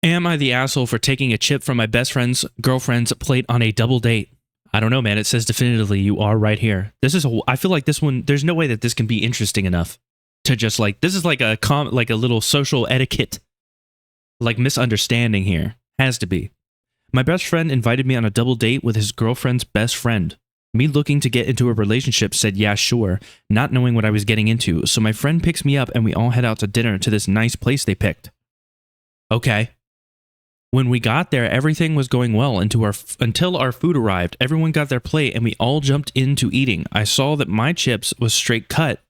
Am I the asshole for taking a chip from my best friend's girlfriend's plate on a double date? I don't know, man. It says definitively you are right here. I feel like this one, there's no way that this can be interesting enough to just like, this is like a little social etiquette, like misunderstanding here. Has to be. My best friend invited me on a double date with his girlfriend's best friend. Me looking to get into a relationship said, yeah, sure, not knowing what I was getting into. So my friend picks me up and we all head out to dinner to this nice place they picked. Okay. When we got there, everything was going well until our food arrived. Everyone got their plate and we all jumped into eating. I saw that my chips was straight cut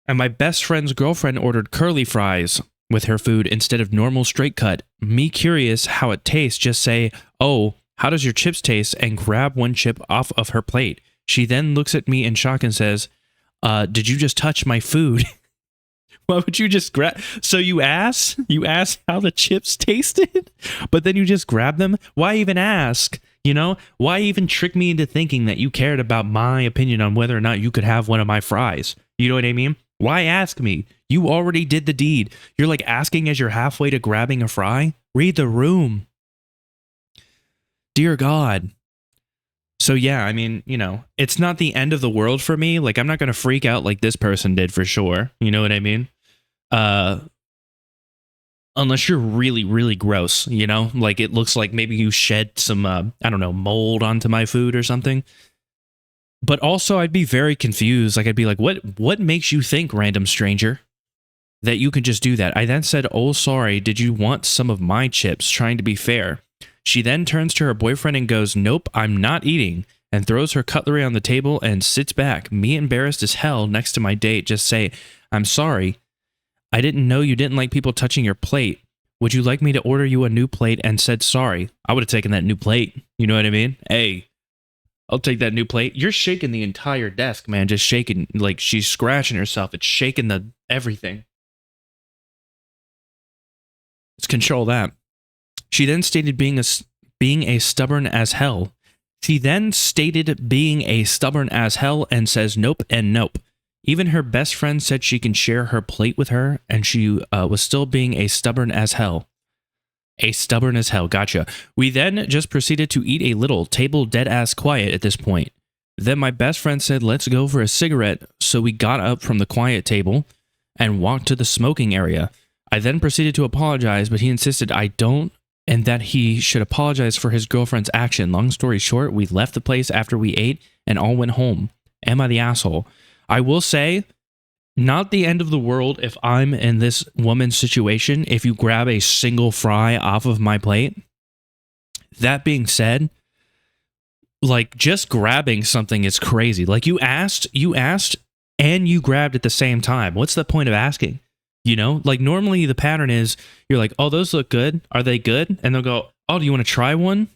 and my best friend's girlfriend ordered curly fries with her food instead of normal straight cut. Me curious how it tastes, just say, oh, how does your chips taste? And grab one chip off of her plate. She then looks at me in shock and says, did you just touch my food? Why would you just grab? So you asked how the chips tasted, but then you just grab them? Why even ask? You know, why even trick me into thinking that you cared about my opinion on whether or not you could have one of my fries? You know what I mean? Why ask me? You already did the deed. You're like asking as you're halfway to grabbing a fry? Read the room. Dear God. So yeah, I mean, you know, it's not the end of the world for me. Like, I'm not going to freak out like this person did for sure. You know what I mean? Unless you're really, really gross, you know? Like, it looks like maybe you shed some, I don't know, mold onto my food or something. But also, I'd be very confused. Like, I'd be like, what makes you think, random stranger, that you could just do that? I then said, oh, sorry, did you want some of my chips? Trying to be fair. She then turns to her boyfriend and goes, nope, I'm not eating, and throws her cutlery on the table and sits back. Me, embarrassed as hell next to my date, just say, I'm sorry. I didn't know you didn't like people touching your plate. Would you like me to order you a new plate? And said sorry. I would have taken that new plate. You know what I mean? Hey, I'll take that new plate. You're shaking the entire desk, man. Just shaking. Like, she's scratching herself. It's shaking the everything. Let's control that. She then stated being a stubborn as hell. She then stated being a stubborn as hell and says nope and nope. Even her best friend said she can share her plate with her, and she was still being a stubborn as hell. A stubborn as hell, gotcha. We then just proceeded to eat a little, table dead ass quiet at this point. Then my best friend said, let's go for a cigarette, so we got up from the quiet table and walked to the smoking area. I then proceeded to apologize, but he insisted I don't, and that he should apologize for his girlfriend's action. Long story short, we left the place after we ate and all went home. Am I the asshole? I will say, not the end of the world if I'm in this woman's situation, if you grab a single fry off of my plate. That being said, like, just grabbing something is crazy. Like, you asked, and you grabbed at the same time. What's the point of asking? You know, like, normally the pattern is you're like, oh, those look good. Are they good? And they'll go, oh, do you want to try one?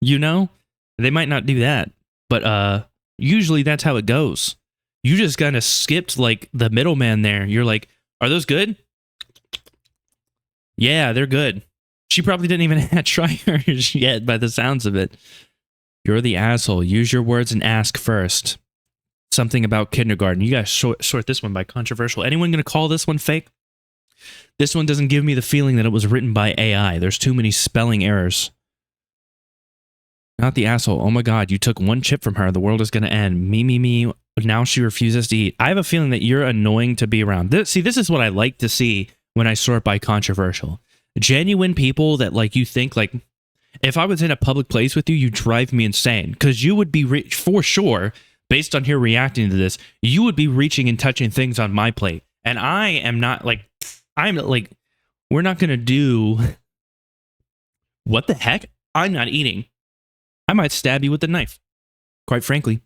You know, they might not do that, but usually that's how it goes. You just kind of skipped like the middleman there. You're like, are those good? Yeah, they're good. She probably didn't even try hers yet by the sounds of it. You're the asshole. Use your words and ask first. Something about kindergarten. You guys sort this one by controversial. Anyone going to call this one fake? This one doesn't give me the feeling that it was written by AI. There's too many spelling errors. Not the asshole. Oh my God, you took one chip from her. The world is going to end. Me. Now she refuses to eat. I have a feeling that you're annoying to be around. This is what I like to see when I sort by controversial. Genuine people that, like, you think, like, if I was in a public place with you, you drive me insane. Because you would be, for sure, based on your reacting to this, you would be reaching and touching things on my plate. And I am not, like, we're not going to do, what the heck? I'm not eating. I might stab you with a knife, quite frankly.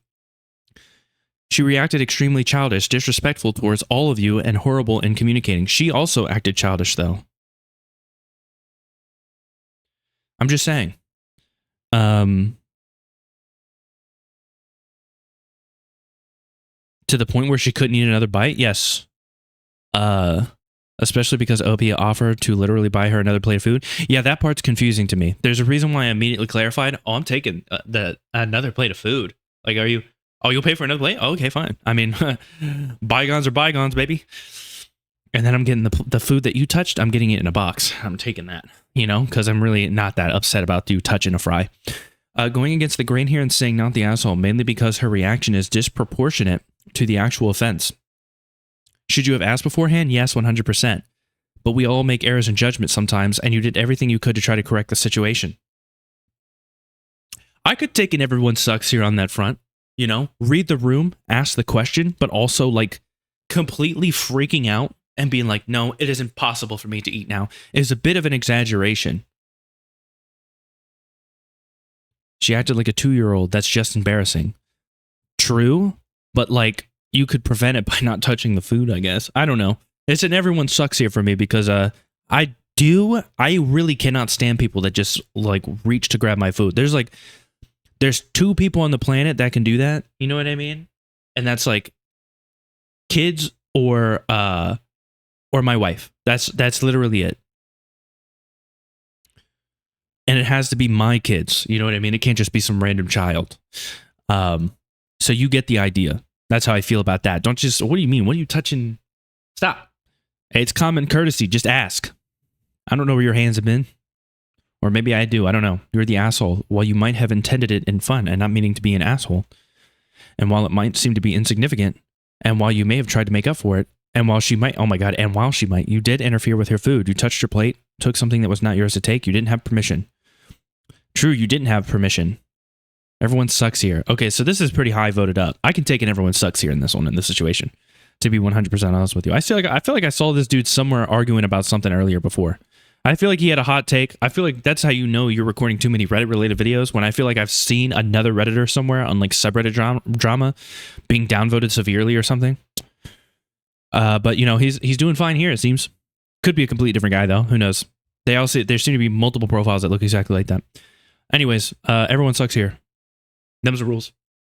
She reacted extremely childish, disrespectful towards all of you, and horrible in communicating. She also acted childish, though. I'm just saying. To the point where she couldn't eat another bite? Yes. Especially because Opie offered to literally buy her another plate of food. Yeah, that part's confusing to me. There's a reason why I immediately clarified, oh, I'm taking another plate of food. Like, are you... Oh, you'll pay for another plate? Oh, okay, fine. I mean, bygones are bygones, baby. And then I'm getting the food that you touched, I'm getting it in a box. I'm taking that. because I'm really not that upset about you touching a fry. Going against the grain here and saying not the asshole, mainly because her reaction is disproportionate to the actual offense. Should you have asked beforehand? Yes, 100%. But we all make errors in judgment sometimes, and you did everything you could to try to correct the situation. I could take an everyone sucks here on that front. Read the room, ask the question, but also like completely freaking out and being like, no, it is impossible for me to eat now. It is a bit of an exaggeration. She acted like a 2-year-old. That's just embarrassing. True, but like you could prevent it by not touching the food, I guess. I don't know. It's an everyone sucks here for me because I really cannot stand people that just like reach to grab my food. There's 2 people on the planet that can do that. You know what I mean? And that's like kids or my wife. That's literally it. And it has to be my kids. You know what I mean? It can't just be some random child. So you get the idea. That's how I feel about that. Don't just, what do you mean? What are you touching? Stop. It's common courtesy. Just ask. I don't know where your hands have been. Or maybe I do. I don't know. You're the asshole. While you might have intended it in fun and not meaning to be an asshole. And while it might seem to be insignificant, and while you may have tried to make up for it, and while she might, you did interfere with her food. You touched her plate, took something that was not yours to take. You didn't have permission. True, you didn't have permission. Everyone sucks here. Okay, so this is pretty high voted up. I can take an everyone sucks here in this situation. To be 100% honest with you. I feel like I saw this dude somewhere arguing about something earlier before. I feel like he had a hot take. I feel like that's how you know you're recording too many Reddit-related videos, when I feel like I've seen another Redditor somewhere on like subreddit drama being downvoted severely or something. But he's doing fine here, it seems. Could be a completely different guy though. Who knows? There seem to be multiple profiles that look exactly like that. Anyways, everyone sucks here. Them's the rules.